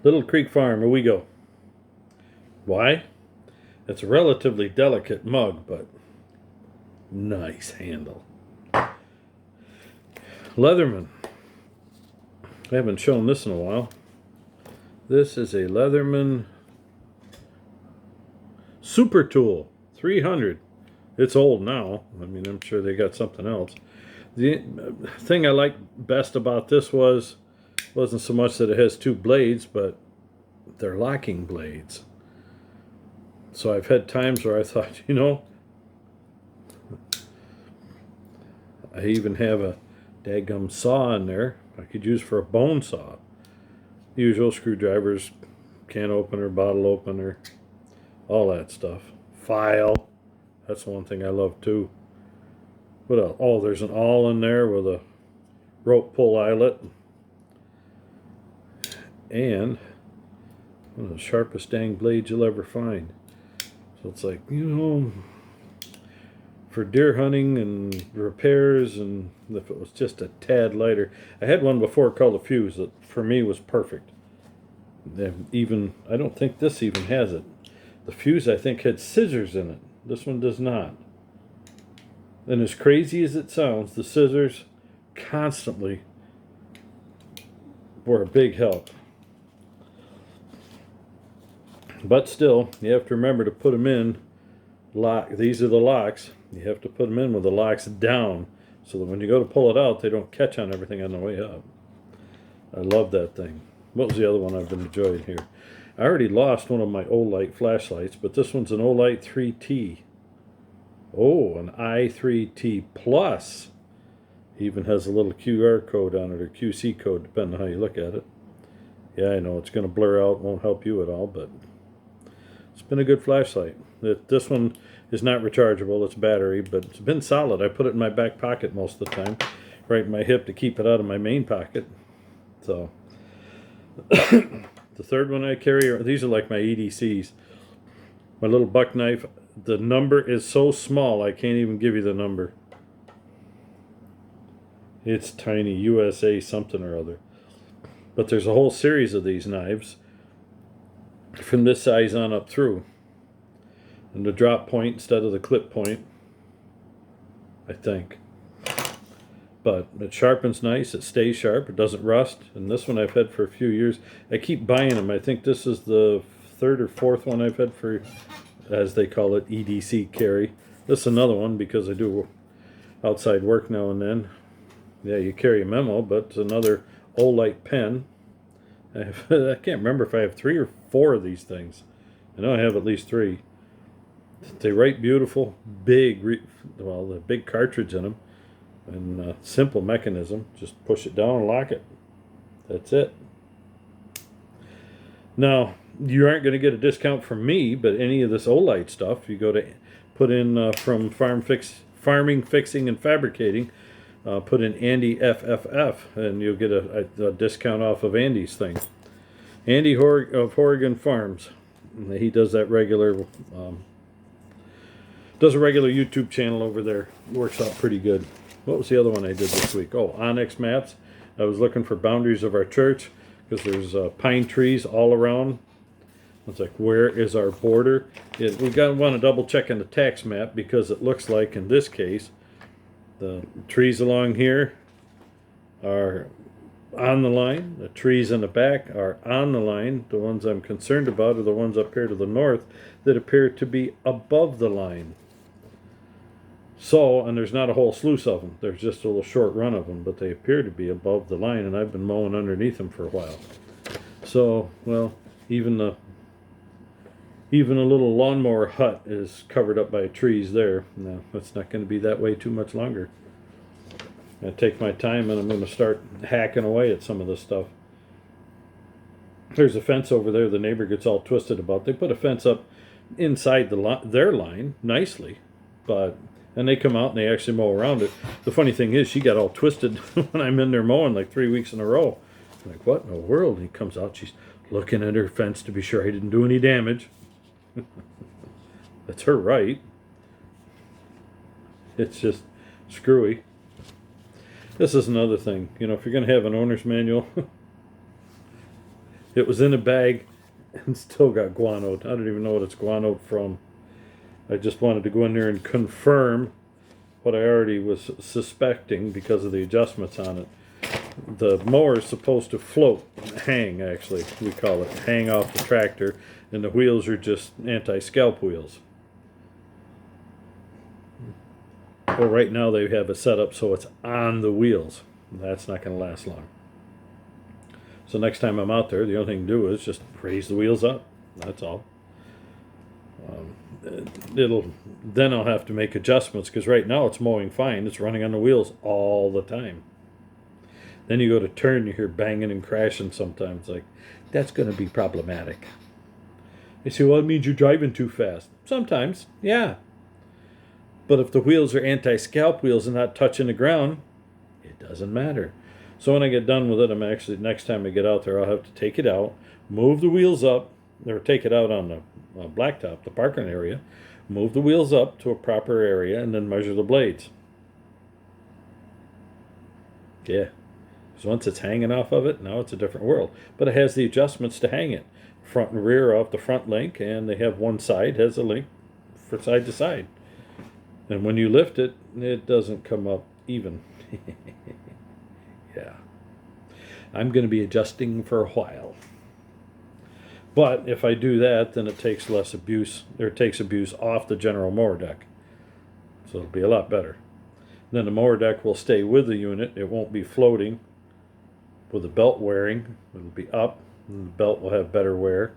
Little Creek Farm, here we go. Why? It's a relatively delicate mug, but nice handle. Leatherman. I haven't shown this in a while. This is a Leatherman Super Tool 300. It's old now. I mean, I'm sure they got something else. The thing I liked best about this wasn't so much that it has two blades, but they're locking blades. So I've had times where I thought, I even have a daggum saw in there I could use for a bone saw. Usual screwdrivers, can opener, bottle opener, all that stuff. File. That's the one thing I love too. What else? Oh, there's an awl in there with a rope pull eyelet. And one of the sharpest dang blades you'll ever find. So it's like, for deer hunting and repairs, and if it was just a tad lighter. I had one before called a Fuse that for me was perfect. Even, I don't think this even has it. The Fuse, I think, had scissors in it. This one does not. And as crazy as it sounds, the scissors constantly were a big help. But still, you have to remember to put them in. These are the locks. You have to put them in with the locks down so that when you go to pull it out, they don't catch on everything on the way up. I love that thing. What was the other one I've been enjoying here? I already lost one of my Olight flashlights, but this one's an Olight 3T. Oh, an i3T Plus. Even has a little QR code on it, or QC code, depending on how you look at it. Yeah, I know it's going to blur out, won't help you at all, but it's been a good flashlight. This one is not rechargeable, it's battery, but it's been solid. I put it in my back pocket most of the time, right in my hip to keep it out of my main pocket. So, the third one I carry, these are like my EDCs. My little buck knife, the number is so small I can't even give you the number. It's tiny, USA something or other. But there's a whole series of these knives from this size on up through. And the drop point instead of the clip point, I think. But it sharpens nice, it stays sharp, it doesn't rust. And this one I've had for a few years. I keep buying them. I think this is the third or fourth one I've had for, as they call it, EDC carry. This is another one because I do outside work now and then. Yeah, you carry a memo, but it's another Olight pen. I can't remember if I have 3 or 4 of these things. I know I have at least 3. They write beautiful, big, the big cartridge in them, and simple mechanism. Just push it down and lock it. That's it. Now, you aren't going to get a discount from me, but any of this Olight stuff, you go to put in from Farming, Fixing, and Fabricating, put in Andy FFF, and you'll get a discount off of Andy's thing. Andy of Horrigan Farms. He does that regular, does a regular YouTube channel over there. Works out pretty good. What was the other one I did this week? Oh, Onyx maps. I was looking for boundaries of our church because there's pine trees all around. It's like, where is our border? We want to double check on the tax map because it looks like in this case the trees along here are on the line. The trees in the back are on the line. The ones I'm concerned about are the ones up here to the north that appear to be above the line. So, and there's not a whole sluice of them. There's just a little short run of them, but they appear to be above the line, and I've been mowing underneath them for a while. So, well, even a little lawnmower hut is covered up by trees there. No, it's not going to be that way too much longer. I take my time and I'm going to start hacking away at some of this stuff. There's a fence over there the neighbor gets all twisted about. They put a fence up inside their line nicely, and they come out and they actually mow around it. The funny thing is, she got all twisted when I'm in there mowing like 3 weeks in a row. I'm like, what in the world? And he comes out, she's looking at her fence to be sure I didn't do any damage. That's her right. It's just screwy. This is another thing. If you're going to have an owner's manual, It was in a bag and still got guanoed. I don't even know what it's guanoed from. I just wanted to go in there and confirm what I already was suspecting because of the adjustments on it. The mower is supposed to float, hang actually, we call it, hang off the tractor, and the wheels are just anti-scalp wheels. Well, right now they have it set up so it's on the wheels. That's not going to last long. So next time I'm out there, the only thing to do is just raise the wheels up. That's all. Then I'll have to make adjustments because right now it's mowing fine. It's running on the wheels all the time. Then you go to turn, you hear banging and crashing sometimes. Like, that's going to be problematic. They say, well, it means you're driving too fast. Sometimes, yeah. But if the wheels are anti-scalp wheels and not touching the ground, it doesn't matter. So when I get done with it, I'm actually, next time I get out there, I'll have to take it out, move the wheels up, or take it out on the blacktop, the parking area, move the wheels up to a proper area, and then measure the blades. Yeah. Because once it's hanging off of it, now it's a different world. But it has the adjustments to hang it. Front and rear off the front link, and they have one side has a link for side to side. And when you lift it, it doesn't come up even. Yeah. I'm going to be adjusting for a while. But if I do that, then it takes less abuse, or it takes abuse off the general mower deck. So it'll be a lot better. Then the mower deck will stay with the unit. It won't be floating with the belt wearing. It'll be up, and the belt will have better wear.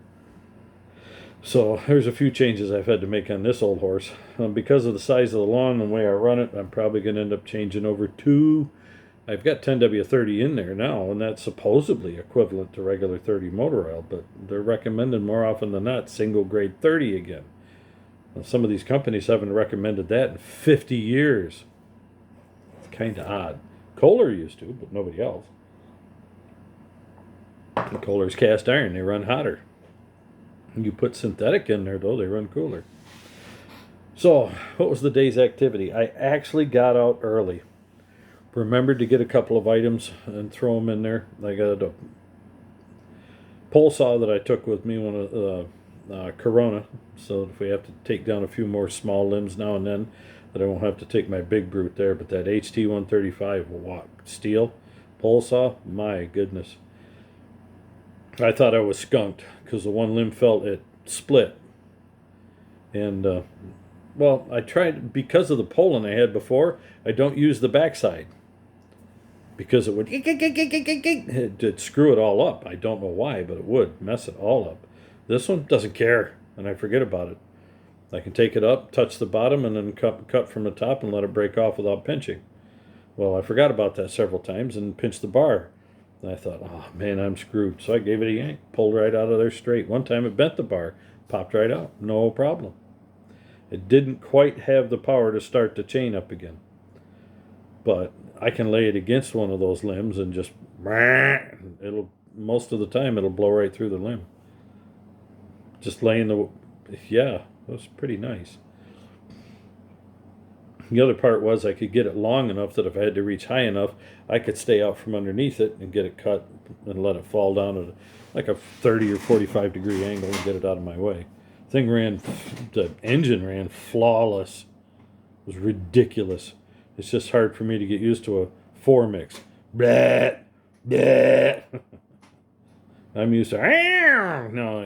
So there's a few changes I've had to make on this old horse. Because of the size of the lawn and the way I run it, I'm probably going to end up changing over to... I've got 10W30 in there now, and that's supposedly equivalent to regular 30 motor oil, but they're recommending more often than not single grade 30 again. And some of these companies haven't recommended that in 50 years. It's kind of odd. Kohler used to, but nobody else. And Kohler's cast iron, they run hotter. You put synthetic in there, though, they run cooler. So, what was the day's activity? I actually got out early. Remembered to get a couple of items and throw them in there. I got a pole saw that I took with me, one of Corona, so if we have to take down a few more small limbs now and then, that I won't have to take my big brute there. But that HT135 walk steel pole saw, my goodness. I thought I was skunked because the one limb felt it split. And, well, I tried, because of the poling I had before, I don't use the backside. Because it would it'd screw it all up. I don't know why, but it would mess it all up. This one doesn't care, and I forget about it. I can take it up, touch the bottom, and then cut from the top and let it break off without pinching. Well, I forgot about that several times and pinched the bar. And I thought, oh man, I'm screwed. So I gave it a yank, pulled right out of there straight. One time it bent the bar, popped right out, no problem. It didn't quite have the power to start the chain up again. But I can lay it against one of those limbs and just, it'll, most of the time it'll blow right through the limb. Just laying the, yeah, that was pretty nice. The other part was I could get it long enough that if I had to reach high enough, I could stay out from underneath it and get it cut and let it fall down at like a 30 or 45 degree angle and get it out of my way. Thing ran, the engine ran flawless. It was ridiculous. It's just hard for me to get used to a 4 mix. Blah, blah. I'm used to, no,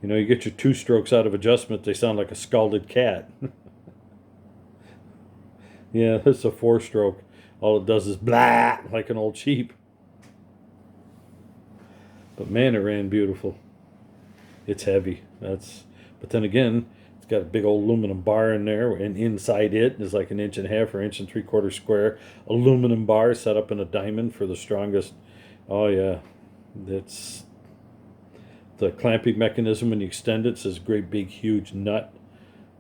You know, you get your 2 strokes out of adjustment, they sound like a scalded cat. Yeah, this is a 4-stroke. All it does is blah, like an old sheep. But man, it ran beautiful. It's heavy. But then again, it's got a big old aluminum bar in there, and inside it is like 1.5 inches or 1 3/4 inch square aluminum bar set up in a diamond for the strongest. Oh yeah, it's the clamping mechanism. When you extend it, says great big huge nut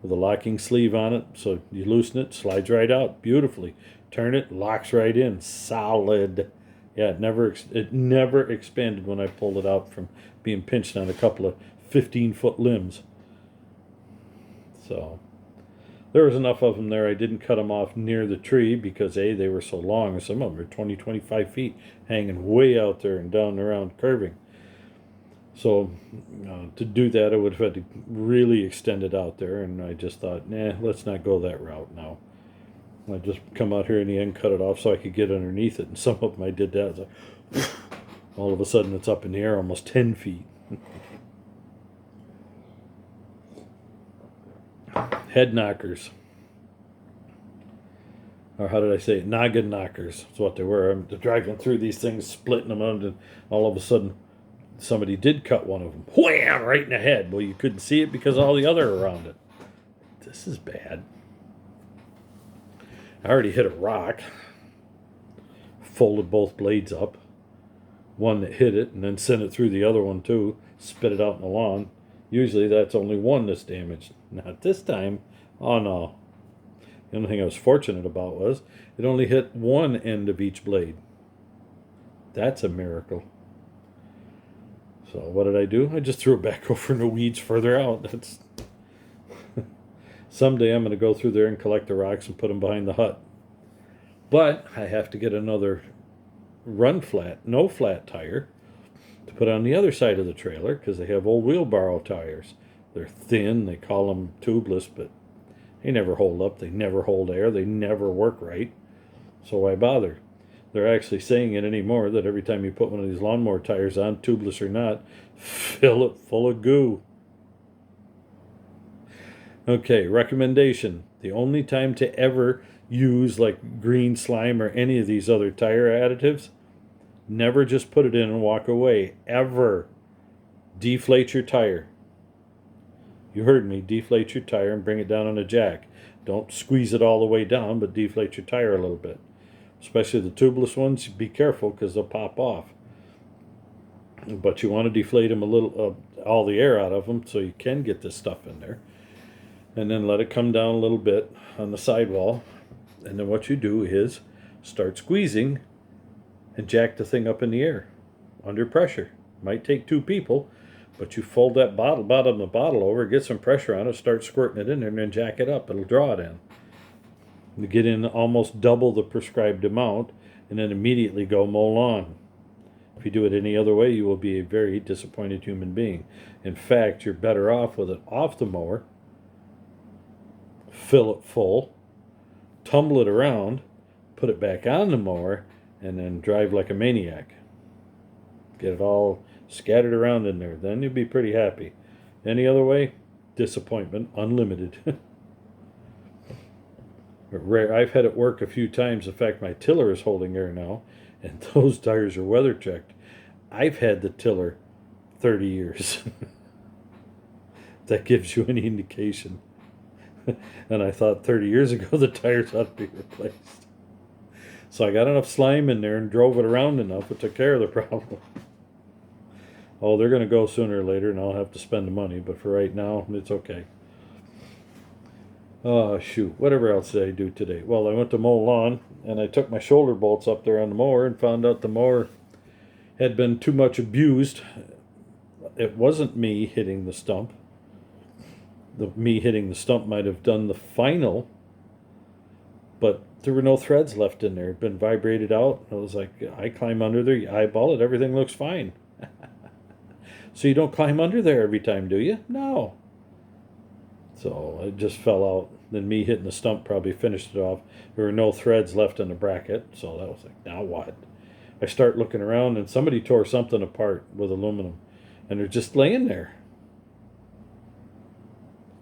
with a locking sleeve on it. So you loosen it, slides right out beautifully. Turn it, locks right in, solid. Yeah, it never expanded when I pulled it out from being pinched on a couple of 15-foot limbs. So There was enough of them there. I didn't cut them off near the tree because A, they were so long, and some of them are 20, 25 feet hanging way out there and down around curving. So to do that, I would have had to really extend it out there, and I just thought, nah, let's not go that route now. I just come out here in the end, cut it off so I could get underneath it, and some of them I did that. It's like, all of a sudden it's up in the air almost 10 feet. Head knockers. Or how did I say it? Noggin knockers. That's what they were. I'm driving through these things, splitting them out, and all of a sudden somebody did cut one of them. Wham! Right in the head. Well, you couldn't see it because of all the other around it. This is bad. I already hit a rock. Folded both blades up. One that hit it and then sent it through the other one too. Spit it out in the lawn. Usually that's only one that's damaged. Not this time. Oh no. The only thing I was fortunate about was it only hit one end of each blade. That's a miracle. So what did I do? I just threw it back over in the weeds further out. That's someday I'm going to go through there and collect the rocks and put them behind the hut. But I have to get another run flat, no flat tire to put on the other side of the trailer because they have old wheelbarrow tires. They're thin. They call them tubeless, but they never hold up. They never hold air. They never work right. So why bother? They're actually saying it anymore that every time you put one of these lawnmower tires on, tubeless or not, fill it full of goo. Okay, recommendation. The only time to ever use like green slime or any of these other tire additives, never just put it in and walk away. Ever. Deflate your tire. You heard me. Deflate your tire and bring it down on a jack. Don't squeeze it all the way down, but deflate your tire a little bit. Especially the tubeless ones, be careful because they'll pop off. But you want to deflate them a little, all the air out of them so you can get this stuff in there. And then let it come down a little bit on the sidewall. And then what you do is start squeezing and jack the thing up in the air under pressure. Might take two people, but you fold that bottom of the bottle over, get some pressure on it, start squirting it in there, and then jack it up. It'll draw it in. You get in almost double the prescribed amount, and then immediately go mow lawn. If you do it any other way, you will be a very disappointed human being. In fact, you're better off with it off the mower, fill it full, tumble it around, put it back on the mower, and then drive like a maniac. Get it all scattered around in there. Then you'll be pretty happy. Any other way, disappointment, unlimited. Rare. I've had it work a few times. In fact, my tiller is holding air now, and those tires are weather checked. I've had the tiller 30 years. That gives you any indication. And I thought 30 years ago the tires ought to be replaced. So I got enough slime in there and drove it around enough. It took care of the problem. Oh, they're going to go sooner or later, and I'll have to spend the money. But for right now, it's okay. Oh, shoot. Whatever else did I do today? Well, I went to mow lawn, and I took my shoulder bolts up there on the mower and found out the mower had been too much abused. It wasn't me hitting the stump. Me hitting the stump might have done the final, but there were no threads left in there. It had been vibrated out. I was like, I climb under there, you eyeball it, everything looks fine. So you don't climb under there every time, do you? No. So it just fell out. Then me hitting the stump probably finished it off. There were no threads left in the bracket, so that was like, now what? I start looking around, and somebody tore something apart with aluminum, and they're just laying there.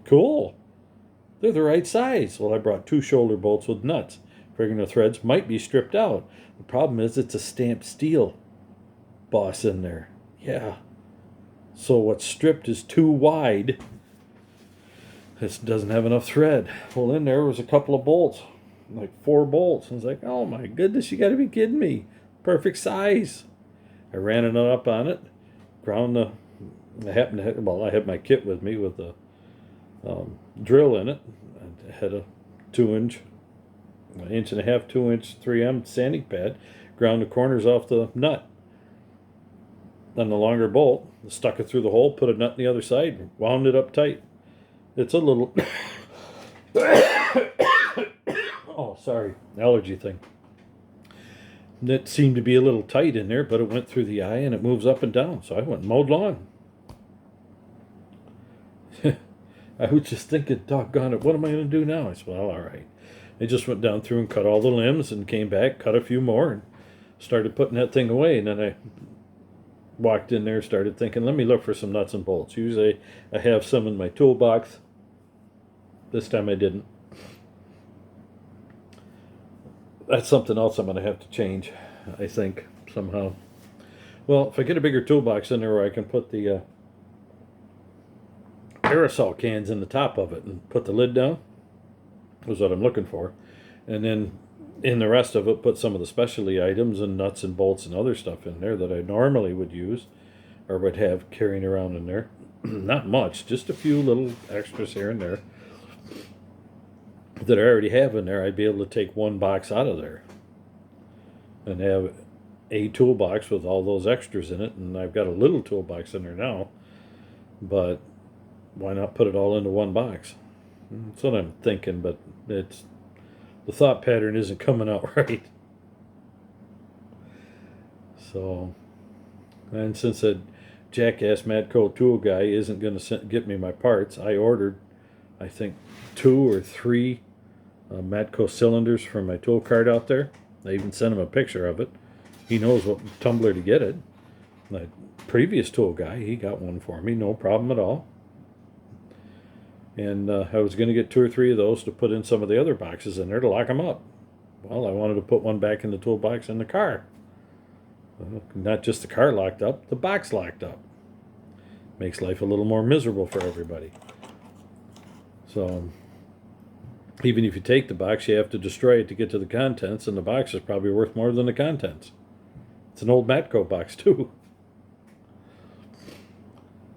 Cool. They're the right size. Well, I brought 2 shoulder bolts with nuts. Figuring the threads might be stripped out. The problem is it's a stamped steel boss in there. Yeah. So what's stripped is too wide. This doesn't have enough thread. Well, in there was a couple of bolts, like 4 bolts. I was like, oh my goodness, you got to be kidding me. Perfect size. I ran it up on it, ground the, I had my kit with me with the drill in it. I had a 2-inch, 1.5-inch, 2-inch 3M sanding pad, ground the corners off the nut. Then the longer bolt, stuck it through the hole, put a nut on the other side, wound it up tight. It's a little sorry, allergy thing. And it seemed to be a little tight in there, but it went through the eye and it moves up and down. So I went and mowed lawn. I was just thinking, doggone it, what am I going to do now? I said, well, all right. I just went down through and cut all the limbs and came back, cut a few more, and started putting that thing away. And then I walked in there, started thinking, let me look for some nuts and bolts. Usually I have some in my toolbox. This time I didn't. That's something else I'm going to have to change, I think, somehow. Well, if I get a bigger toolbox in there where I can put the aerosol cans in the top of it and put the lid down, was what I'm looking for. And then in the rest of it, put some of the specialty items and nuts and bolts and other stuff in there that I normally would use or would have carrying around in there. Not much, just a few little extras here and there that I already have in there. I'd be able to take one box out of there and have a toolbox with all those extras in it. And I've got a little toolbox in there now, but why not put it all into one box? That's what I'm thinking, but it's the thought pattern isn't coming out right. So, and since that jackass Matco tool guy isn't going to get me my parts, I ordered, I think, 2 or 3 Matco cylinders from my tool cart out there. I even sent him a picture of it. He knows what tumbler to get it. My previous tool guy, he got one for me, no problem at all. And I was going to get 2 or 3 of those to put in some of the other boxes in there to lock them up. Well, I wanted to put one back in the toolbox in the car. Well, not just the car locked up, the box locked up. Makes life a little more miserable for everybody. So, even if you take the box, you have to destroy it to get to the contents, and the box is probably worth more than the contents. It's an old Matco box, too.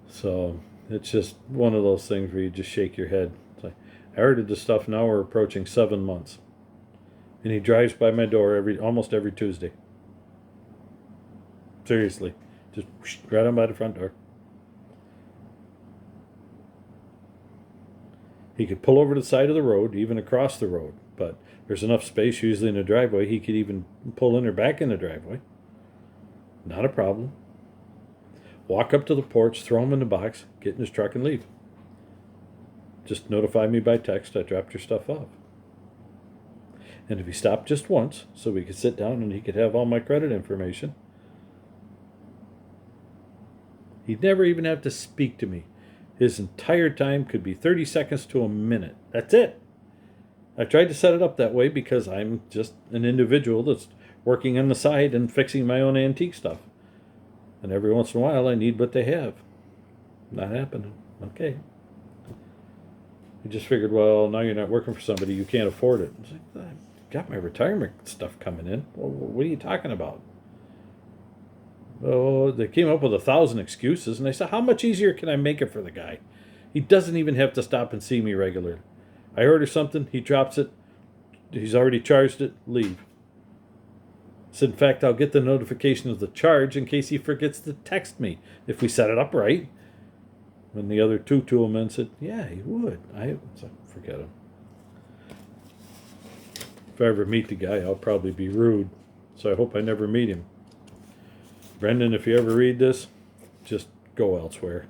So, it's just one of those things where you just shake your head. It's like, I ordered this stuff, now we're approaching 7 months. And he drives by my door almost every Tuesday. Seriously. Just right on by the front door. He could pull over to the side of the road, even across the road. But there's enough space usually in the driveway, he could even pull in or back in the driveway. Not a problem. Walk up to the porch, throw them in the box, get in his truck and leave. Just notify me by text, I dropped your stuff off. And if he stopped just once, so we could sit down and he could have all my credit information, he'd never even have to speak to me. His entire time could be 30 seconds to a minute. That's it. I tried to set it up that way because I'm just an individual that's working on the side and fixing my own antique stuff. And every once in a while, I need what they have. Not happening. Okay. I just figured, well, now you're not working for somebody, you can't afford it. It's like, I've got my retirement stuff coming in. Well, what are you talking about? Oh, they came up with 1,000 excuses, and I said, how much easier can I make it for the guy? He doesn't even have to stop and see me regularly. I order something, he drops it, he's already charged it, leave. So in fact, I'll get the notification of the charge in case he forgets to text me if we set it up right. And the other 2 toolmen said, yeah, he would. So forget him. If I ever meet the guy, I'll probably be rude. So I hope I never meet him. Brendan, if you ever read this, just go elsewhere.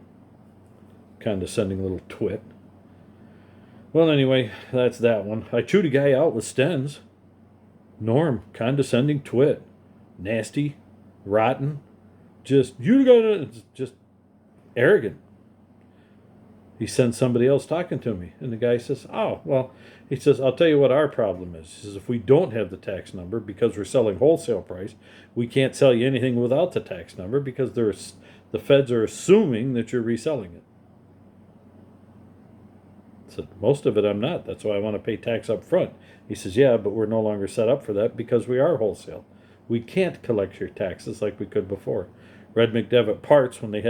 Condescending little twit. Well, anyway, that's that one. I chewed a guy out with Stens. Norm, condescending twit. Nasty, rotten, just arrogant. He sends somebody else talking to me, and the guy says, oh, well, he says, I'll tell you what our problem is. He says, if we don't have the tax number, because we're selling wholesale price, we can't sell you anything without the tax number because the feds are assuming that you're reselling it. So most of it I'm not. That's why I want to pay tax up front. He says, yeah, but we're no longer set up for that because we are wholesale. We can't collect your taxes like we could before. Red McDevitt Parts, when they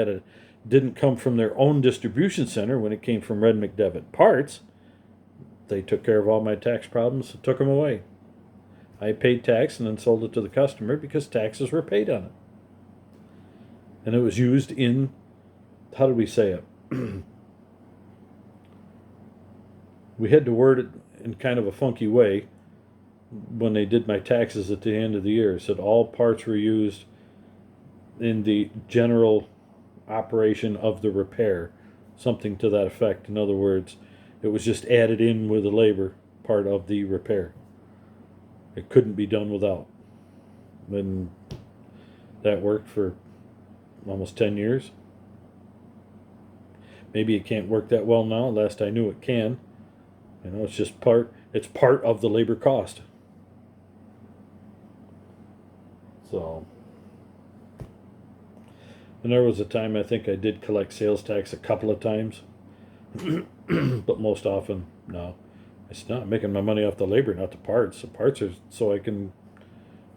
didn't come from their own distribution center, when it came from Red McDevitt Parts, they took care of all my tax problems and took them away. I paid tax and then sold it to the customer because taxes were paid on it. And it was used in, how did we say it? We had to word it in kind of a funky way. when they did my taxes at the end of the year. It said all parts were used in the general operation of the repair, something to that effect. In other words, it was just added in with the labor part of the repair. It couldn't be done without. And that worked for almost 10 years. Maybe it can't work that well now. Last I knew, it can. You know, it's just it's part of the labor cost. So, and there was a time I think I did collect sales tax a couple of times, but most often, no. It's not making my money off the labor, not the parts. The parts are so I can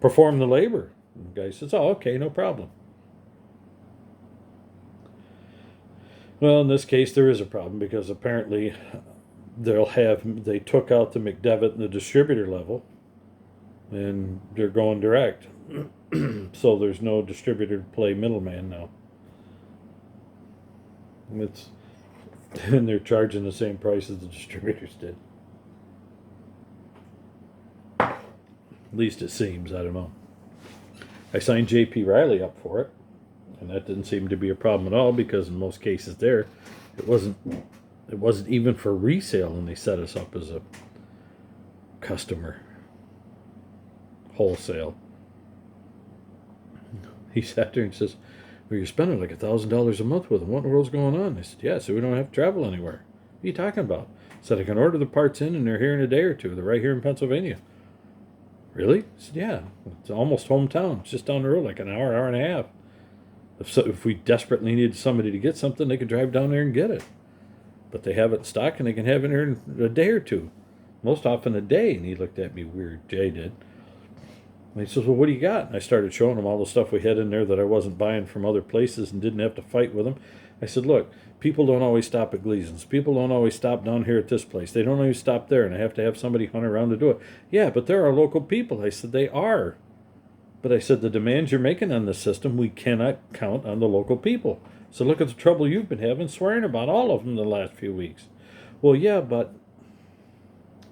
perform the labor. And the guy says, oh, okay, no problem. Well, in this case, there is a problem because apparently they took out the McDevitt and the distributor level, and they're going direct. So there's no distributor to play middleman now. And they're charging the same price as the distributors did. At least it seems. I don't know. I signed J.P. Riley up for it, and that didn't seem to be a problem at all because in most cases there, it wasn't even for resale, and they set us up as a customer wholesale. He sat there and says, well, you're spending like $1,000 a month with them. What in the world's going on? I said, yeah, so we don't have to travel anywhere. What are you talking about? I said, I can order the parts in and they're here in a day or two. They're right here in Pennsylvania. Really? I said, yeah, it's almost hometown. It's just down the road, like an hour, hour and a half. If we desperately needed somebody to get something, they could drive down there and get it. But they have it in stock and they can have it here in a day or two. Most often a day. And he looked at me weird, Jay did. And he says, well, what do you got? And I started showing him all the stuff we had in there that I wasn't buying from other places and didn't have to fight with them. I said, look, people don't always stop at Gleason's. People don't always stop down here at this place. They don't always stop there, and I have to have somebody hunt around to do it. Yeah, but there are local people. I said, they are. But I said, the demands you're making on this system, we cannot count on the local people. So look at the trouble you've been having swearing about all of them the last few weeks. Well, yeah, but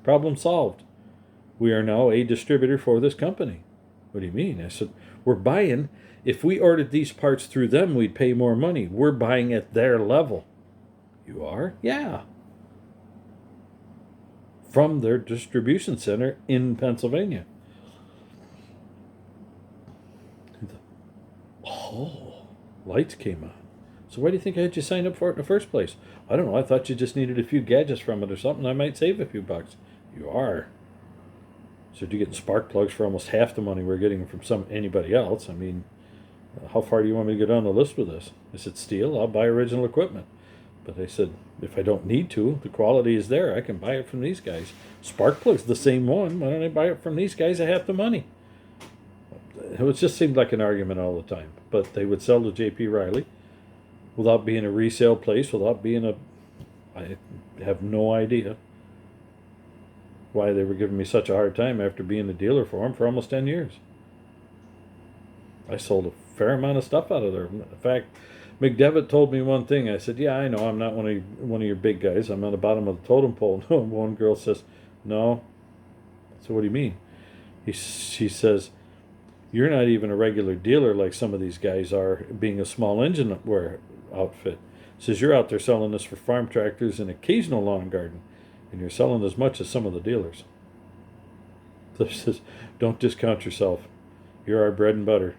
problem solved. We are now a distributor for this company. What do you mean? I said, we're buying. If we ordered these parts through them, we'd pay more money. We're buying at their level. You are? Yeah. From their distribution center in Pennsylvania. Oh, lights came on. So why do you think I had you sign up for it in the first place? I don't know. I thought you just needed a few gadgets from it or something. I might save a few bucks. You are. So you're getting spark plugs for almost half the money we're getting from anybody else. I mean, how far do you want me to get on the list with this? I said, steel, I'll buy original equipment. But I said, if I don't need to, the quality is there. I can buy it from these guys. Spark plug's the same one. Why don't I buy it from these guys at half the money? It just seemed like an argument all the time. But they would sell to J.P. Riley without being a resale place, without being I have no idea why they were giving me such a hard time after being a dealer for them for almost 10 years. I sold a fair amount of stuff out of there. In fact, McDevitt told me one thing. I said, yeah, I know, I'm not one of your big guys. I'm on the bottom of the totem pole. No, one girl says, no. So what do you mean? She says, you're not even a regular dealer like some of these guys are, being a small engine wear outfit. Says, you're out there selling this for farm tractors and occasional lawn and garden. And you're selling as much as some of the dealers. So she says, don't discount yourself. You're our bread and butter.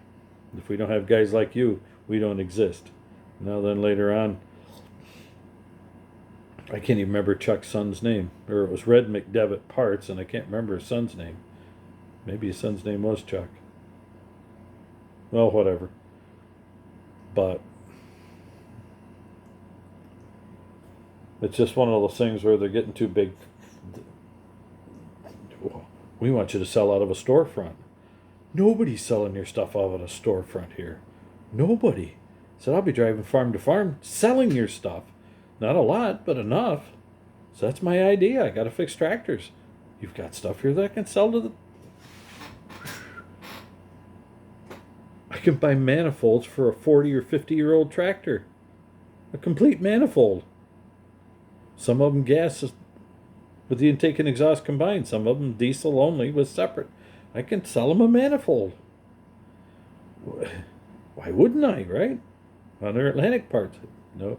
If we don't have guys like you, we don't exist. Now then later on, I can't even remember Chuck's son's name. Or it was Red McDevitt Parts, and I can't remember his son's name. Maybe his son's name was Chuck. Well, whatever. But it's just one of those things where they're getting too big. We want you to sell out of a storefront. Nobody's selling your stuff out of a storefront here. Nobody. Said, I'll be driving farm to farm selling your stuff. Not a lot, but enough. So that's my idea. I got to fix tractors. You've got stuff here that I can sell to the... I can buy manifolds for a 40 or 50-year-old tractor. A complete manifold. Some of them gas with the intake and exhaust combined. Some of them diesel only with separate. I can sell them a manifold. Why wouldn't I, right? On their Atlantic parts. No.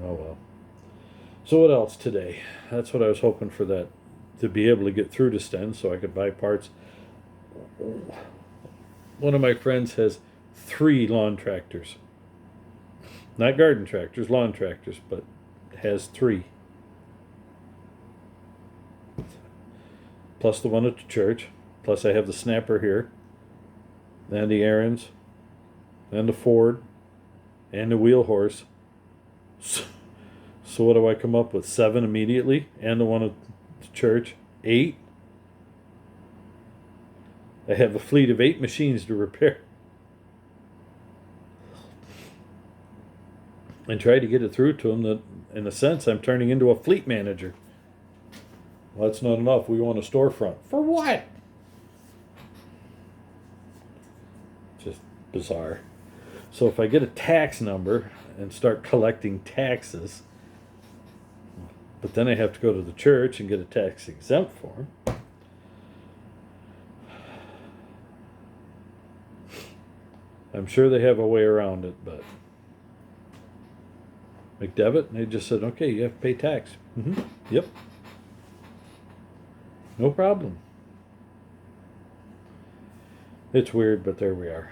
Oh well. So what else today? That's what I was hoping for, that to be able to get through to Sten so I could buy parts. One of my friends has 3 lawn tractors. Not garden tractors, lawn tractors, but has 3. Plus the one at the church. Plus I have the snapper here. And the Aaron's. And the Ford. And the wheel horse. So what do I come up with? 7 immediately? And the one at the church? 8? I have a fleet of 8 machines to repair. And try to get it through to them that, in a sense, I'm turning into a fleet manager. Well, that's not enough. We want a storefront. For what? Just bizarre. So if I get a tax number and start collecting taxes, but then I have to go to the church and get a tax exempt form. I'm sure they have a way around it, but McDevitt, they just said, okay, you have to pay tax. Yep. No problem. It's weird, but there we are.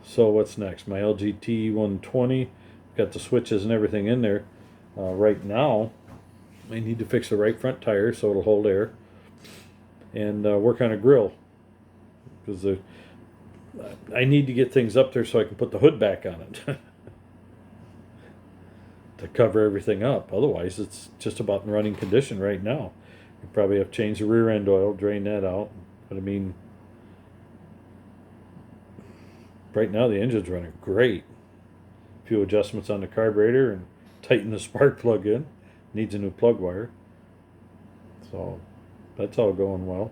So what's next? My LGT 120, got the switches and everything in there. Right now, I need to fix the right front tire so it'll hold air, and work on a grill, because I need to get things up there so I can put the hood back on it to cover everything up. Otherwise, it's just about in running condition right now. You probably have to change the rear end oil, drain that out. But I mean, right now the engine's running great. A few adjustments on the carburetor and tighten the spark plug in. Needs a new plug wire. So that's all going well.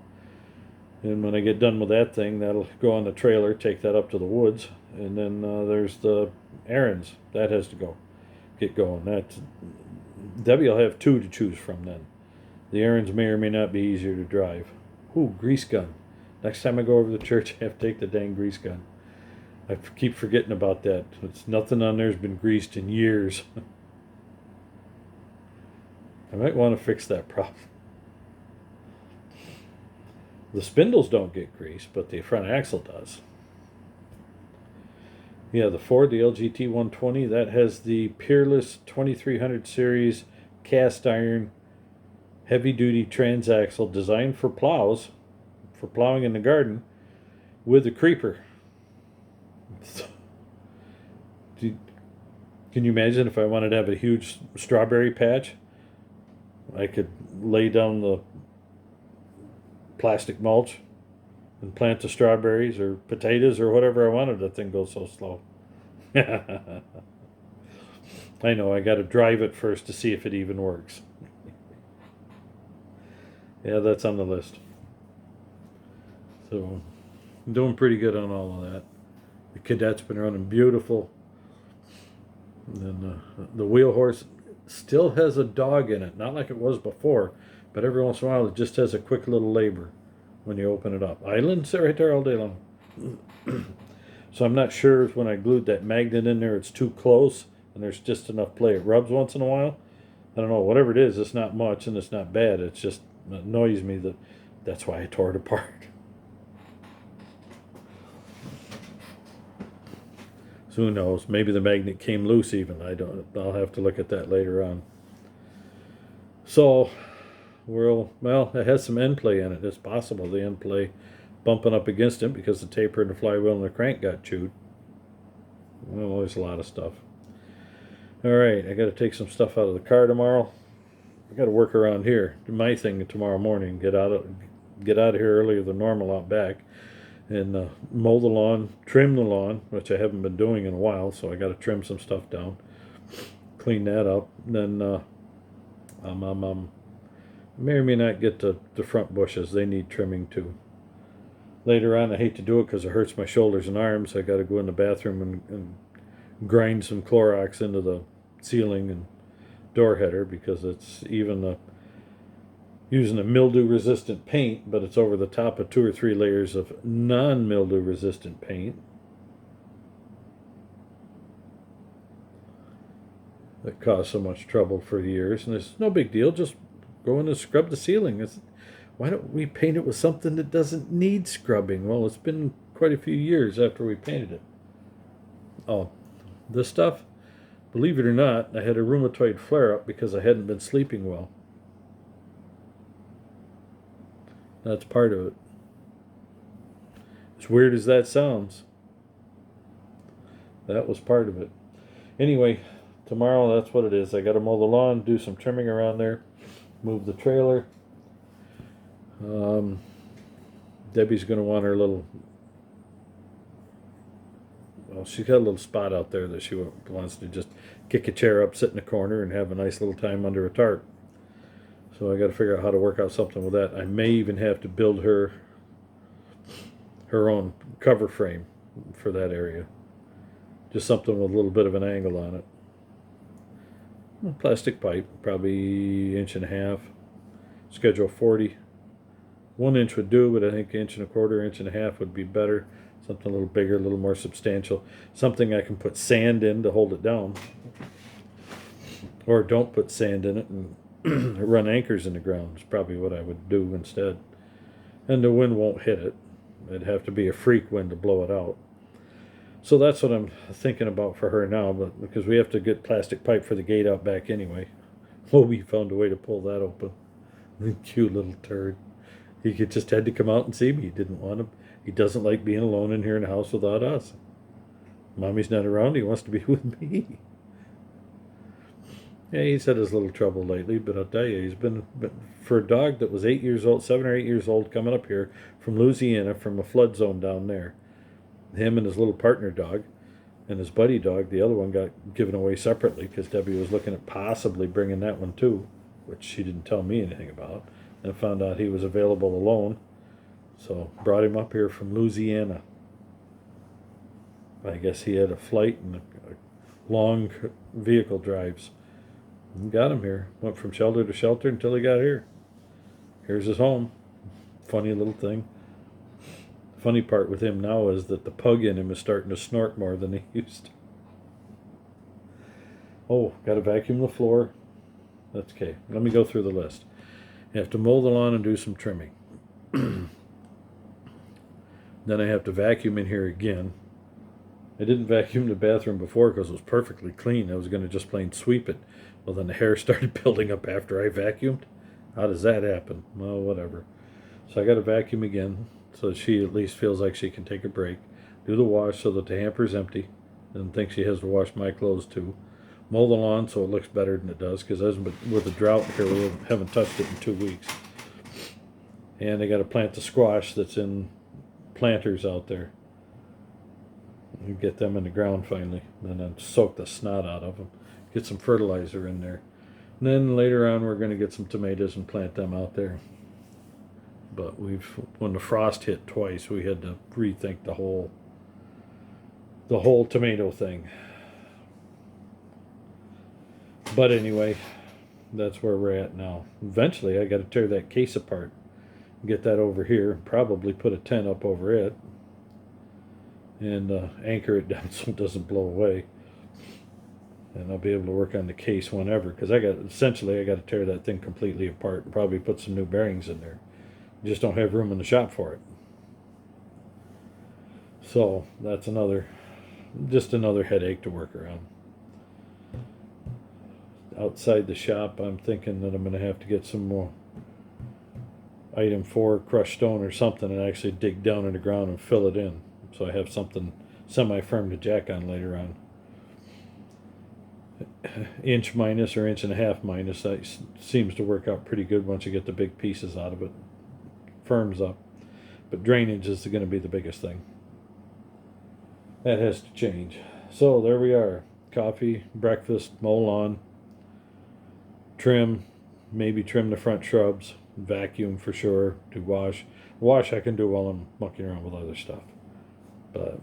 And when I get done with that thing, that'll go on the trailer, take that up to the woods. And then there's the errands. That has to get going. Debbie will have 2 to choose from then. The errands may or may not be easier to drive. Ooh, grease gun. Next time I go over to the church, I have to take the dang grease gun. I keep forgetting about that. It's nothing on there's been greased in years. I might want to fix that problem. The spindles don't get greased, but the front axle does. Yeah, the Ford, the LGT 120, that has the Peerless 2300 series cast iron heavy-duty transaxle designed for plows, for plowing in the garden, with a creeper. Can you imagine if I wanted to have a huge strawberry patch? I could lay down the plastic mulch and plant the strawberries or potatoes or whatever I wanted. That thing goes so slow. I know, I got to drive it first to see if it even works. Yeah, that's on the list. So, I'm doing pretty good on all of that. The Cadet's been running beautiful. And then the wheel horse still has a dog in it, not like it was before, but every once in a while it just has a quick little labor when you open it up. Island, sit right there all day long. So I'm not sure if when I glued that magnet in there it's too close and there's just enough play. It rubs once in a while. I don't know, whatever it is, it's not much and it's not bad. It's just, it annoys me that's why I tore it apart. So who knows? Maybe the magnet came loose even. I'll have to look at that later on. So, it has some end play in it. It's possible the end play bumping up against it because the taper and the flywheel and the crank got chewed. Well, there's a lot of stuff. All right, I got to take some stuff out of the car tomorrow. I got to work around here. Do my thing tomorrow morning. Get out of here earlier than normal out back. And mow the lawn, trim the lawn, which I haven't been doing in a while, so I got to trim some stuff down, clean that up. And then may or may not get the front bushes. They need trimming too. Later on, I hate to do it because it hurts my shoulders and arms. I got to go in the bathroom and grind some Clorox into the ceiling and door header because it's even using a mildew resistant paint, but it's over the top of 2 or 3 layers of non-mildew resistant paint. That caused so much trouble for years, and it's no big deal. Just go in and scrub the ceiling. Why don't we paint it with something that doesn't need scrubbing? Well, it's been quite a few years after we painted it. Oh, this stuff, believe it or not, I had a rheumatoid flare-up because I hadn't been sleeping well. That's part of it. As weird as that sounds, that was part of it. Anyway, tomorrow, that's what it is. I got to mow the lawn, do some trimming around there, move the trailer. Debbie's going to want her little, well, she's got a little spot out there that she wants to just kick a chair up, sit in the corner, and have a nice little time under a tarp. So I got to figure out how to work out something with that. I may even have to build her own cover frame for that area. Just something with a little bit of an angle on it. Plastic pipe, probably 1.5 inches. Schedule 40. 1 inch would do, but I think 1.25 inches, 1.5 would be better. Something a little bigger, a little more substantial. Something I can put sand in to hold it down. Or don't put sand in it and run anchors in the ground is probably what I would do instead. And the wind won't hit it. It'd have to be a freak wind to blow it out. So that's what I'm thinking about for her now, but because we have to get plastic pipe for the gate out back anyway. Hobie found a way to pull that open. Cute little turd. He just had to come out and see me. He didn't want to. He doesn't like being alone in here in the house without us. Mommy's not around. He wants to be with me. Yeah, he's had his little trouble lately, but I'll tell you, he's been, for a dog that was 8 years old, 7 or 8 years old, coming up here from Louisiana, from a flood zone down there. Him and his little partner dog and his buddy dog, the other one got given away separately because Debbie was looking at possibly bringing that one too, which she didn't tell me anything about, and found out he was available alone. So brought him up here from Louisiana. I guess he had a flight and a long vehicle drives. And got him here. Went from shelter to shelter until he got here. Here's his home. Funny little thing. The funny part with him now is that the pug in him is starting to snort more than he used to. Oh, got to vacuum the floor. That's okay. Let me go through the list. You have to mow the lawn and do some trimming. Then I have to vacuum in here again. I didn't vacuum the bathroom before because it was perfectly clean. I was going to just plain sweep it. Well, then the hair started building up after I vacuumed. How does that happen? Well, whatever. So I got to vacuum again so she at least feels like she can take a break. Do the wash so that the hamper's empty. Doesn't think she has to wash my clothes too. Mow the lawn so it looks better than it does because with the drought here, we haven't touched it in 2 weeks. And I got to plant the squash that's in planters out there. And get them in the ground finally. And then soak the snot out of them. Get some fertilizer in there. And then later on we're going to get some tomatoes and plant them out there. But when the frost hit twice, we had to rethink the whole tomato thing. But anyway, that's where we're at now. Eventually I got to tear that case apart. Get that over here. Probably put a tent up over it. And anchor it down so it doesn't blow away. And I'll be able to work on the case whenever, because I got to tear that thing completely apart and probably put some new bearings in there. Just don't have room in the shop for it. So that's just another headache to work around. Outside the shop, I'm thinking that I'm going to have to get some more item 4 crushed stone or something and actually dig down in the ground and fill it in, so I have something semi-firm to jack on later on. Inch minus or 1.5 inches minus, that seems to work out pretty good once you get the big pieces out of it. Firms up. But drainage is going to be the biggest thing. That has to change. So there we are. Coffee, breakfast, mow lawn, trim, maybe trim the front shrubs, vacuum for sure, do wash. Wash I can do while I'm mucking around with other stuff. But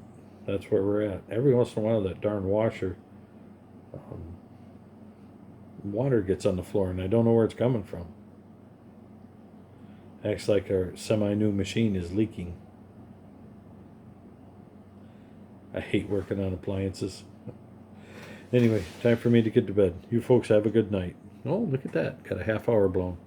that's where we're at. Every once in a while that darn washer Water gets on the floor and I don't know where it's coming from. Acts like our semi-new machine is leaking. I hate working on appliances. Anyway, time for me to get to bed. You folks have a good night. Oh, look at that. Got a half hour blown.